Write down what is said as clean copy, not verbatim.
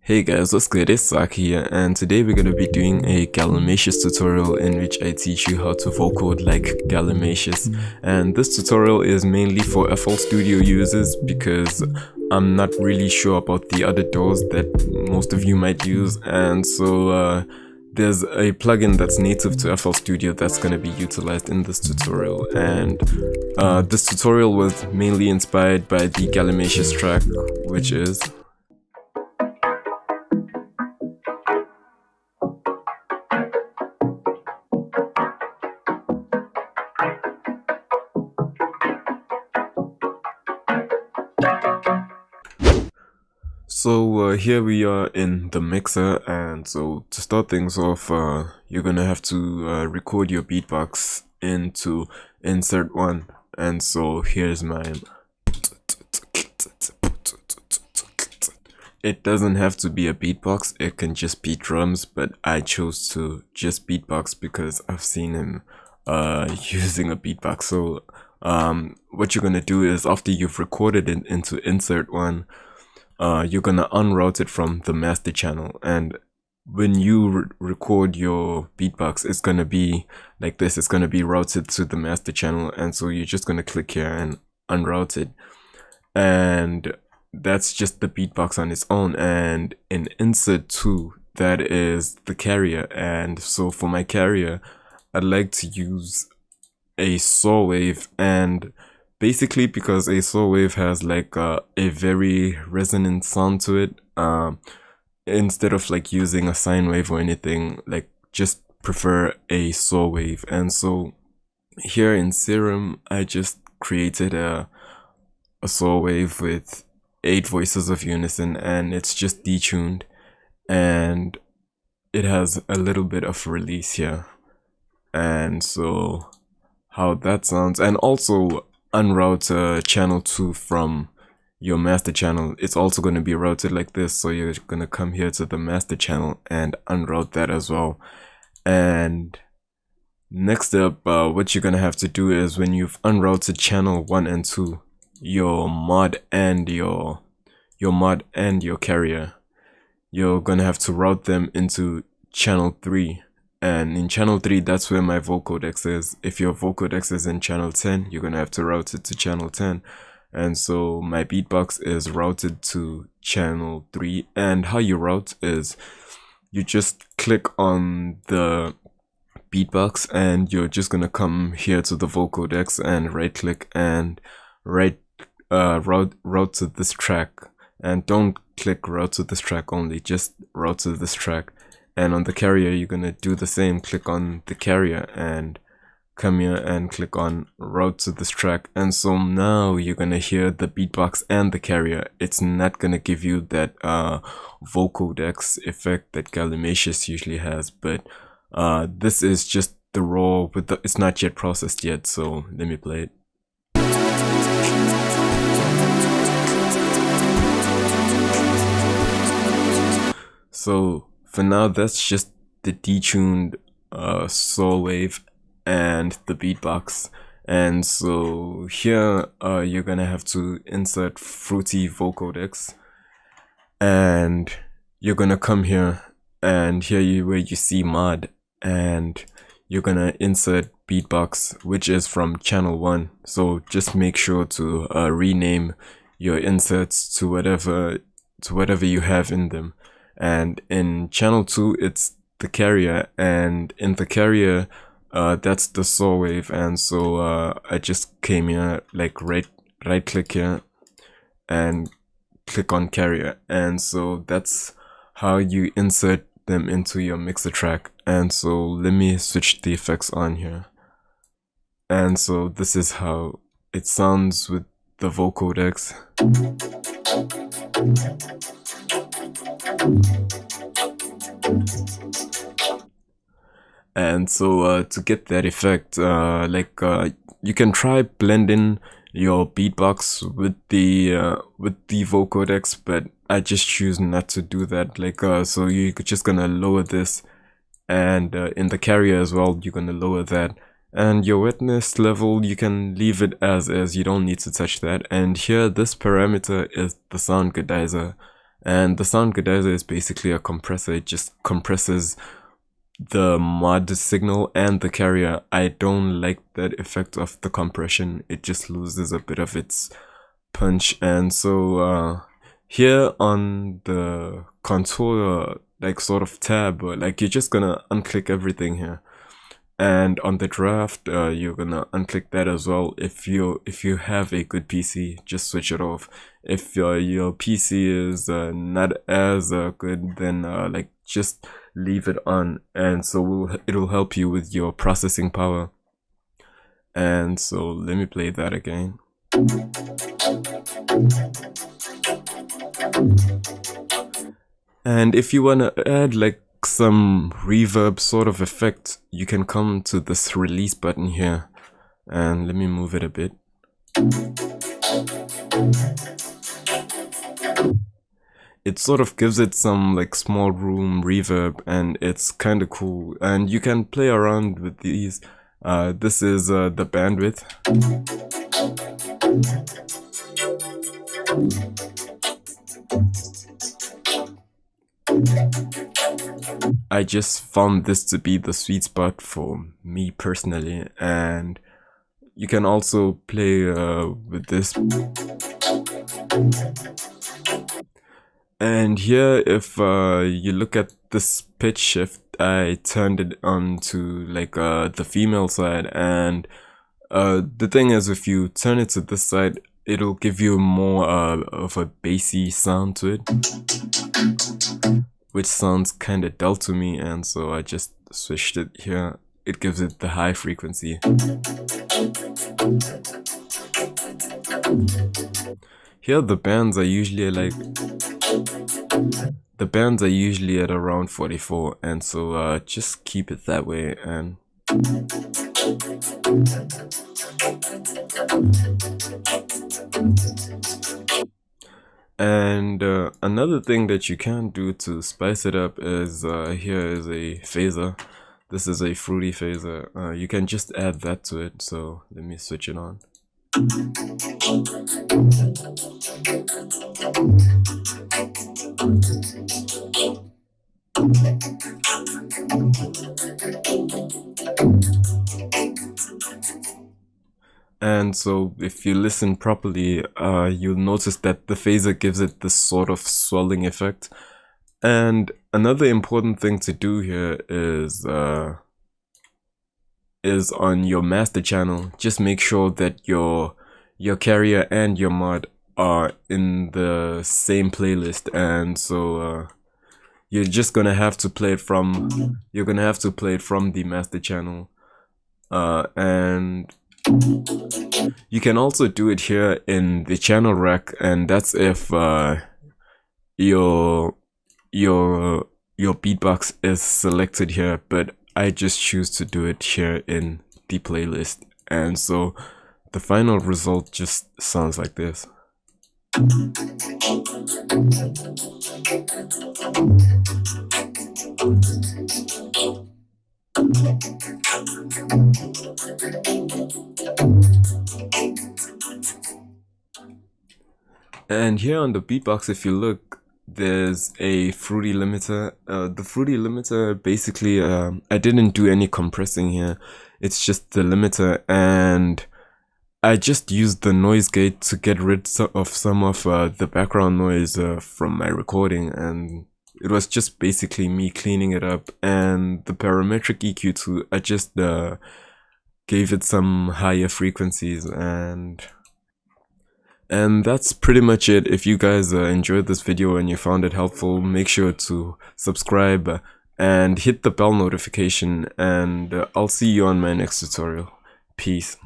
Hey guys, what's good? It's Zach here, and today we're going to be doing a Galimatias tutorial in which I teach you how to vocode like Galimatias. And this tutorial is mainly for FL Studio users because I'm not really sure about the other DAWs that most of you might use, and so there's a plugin that's native to FL Studio that's going to be utilized in this tutorial. And this tutorial was mainly inspired by the Galimatias track, which is So here we are in the mixer, and so to start things off, you're gonna have to record your beatbox into insert one, and so here's mine. It doesn't have to be a beatbox, it can just be drums, but I chose to just beatbox because I've seen him using a beatbox. So what you're gonna do is after you've recorded it into insert one, you're gonna unroute it from the master channel, and when you record your beatbox, it's gonna be like this. It's gonna be routed to the master channel, and so you're just gonna click here and unroute it, and that's just the beatbox on its own. And in insert 2, that is the carrier. And so for my carrier, I'd like to use a saw wave, and basically because a saw wave has like a very resonant sound to it, instead of like using a sine wave or anything, like just prefer a saw wave. And so here in Serum, I just created a saw wave with 8 voices of unison, and it's just detuned, and it has a little bit of release here. And so how that sounds, and also unroute channel 2 from your master channel. It's also going to be routed like this, so you're going to come here to the master channel and unroute that as well. And next up, what you're going to have to do is when you've unrouted channel 1 and 2, your mod and your carrier, you're going to have to route them into channel 3. And in channel 3, that's where my vocodex is. If your vocodex is in channel 10, you're gonna have to route it to channel 10. And so my beatbox is routed to channel 3. And how you route is you just click on the beatbox, and you're just gonna come here to the vocodex and right click and route to this track. And don't click route to this track only, just route to this track. And on the carrier, you're gonna do the same. Click on the carrier and come here and click on route to this track. And so now you're gonna hear the beatbox and the carrier. It's not gonna give you that vocodex effect that Galimatias usually has, but this is just the raw with the, it's not yet processed yet. So let me play it. So for now, that's just the detuned saw wave and the beatbox. And so here you're gonna have to insert Fruity Vocodex, and you're gonna come here, and here where you see mod, and you're gonna insert beatbox, which is from channel 1. So just make sure to rename your inserts to whatever you have in them. And in channel 2, it's the carrier, and in the carrier, that's the saw wave. And so I just came here, like right click here and click on carrier, and so that's how you insert them into your mixer track. And so let me switch the effects on here, and so this is how it sounds with the vocodex. And so to get that effect, you can try blending your beatbox with the vocodex, but I just choose not to do that. So you're just gonna lower this, and in the carrier as well, you're gonna lower that. And your wetness level, you can leave it as is, you don't need to touch that. And here, this parameter is the sound godizer. And the sound godizer is basically a compressor. It just compresses the mod signal and the carrier. I don't like that effect of the compression. It just loses a bit of its punch. And so here on the contour like sort of tab, like you're just gonna unclick everything here, and on the draft you're gonna unclick that as well. If you have a good PC, just switch it off. If your PC is not as good, then like just leave it on, and so it'll help you with your processing power. And so let me play that again. And if you want to add like some reverb sort of effect, you can come to this release button here, and let me move it a bit. It sort of gives it some like small room reverb, and it's kind of cool, and you can play around with these. This is the bandwidth. I just found this to be the sweet spot for me personally, and you can also play with this. And here, if you look at this pitch shift, I turned it on to like the female side, and the thing is, if you turn it to this side, it'll give you more of a bassy sound to it, which sounds kind of dull to me, and so I just switched it here. It gives it the high frequency. Here the bands are usually like, the bands are usually at around 44, and so just keep it that way. And another thing that you can do to spice it up is here is a phaser. This is a fruity phaser. You can just add that to it. So let me switch it on. And so if you listen properly, you'll notice that the phaser gives it this sort of swelling effect. And another important thing to do here is on your master channel, just make sure that your carrier and your mod are in the same playlist. And so you're just gonna have to play it from the master channel, and you can also do it here in the channel rack, and that's if your beatbox is selected here, but I just choose to do it here in the playlist, and so the final result just sounds like this. And here on the beatbox, if you look, there's a fruity limiter. The fruity limiter, basically, I didn't do any compressing here. It's just the limiter, and I just used the noise gate to get rid of some of the background noise from my recording, and it was just basically me cleaning it up. And the parametric EQ too, I just gave it some higher frequencies, and that's pretty much it. If you guys enjoyed this video and you found it helpful, make sure to subscribe and hit the bell notification, and I'll see you on my next tutorial. Peace.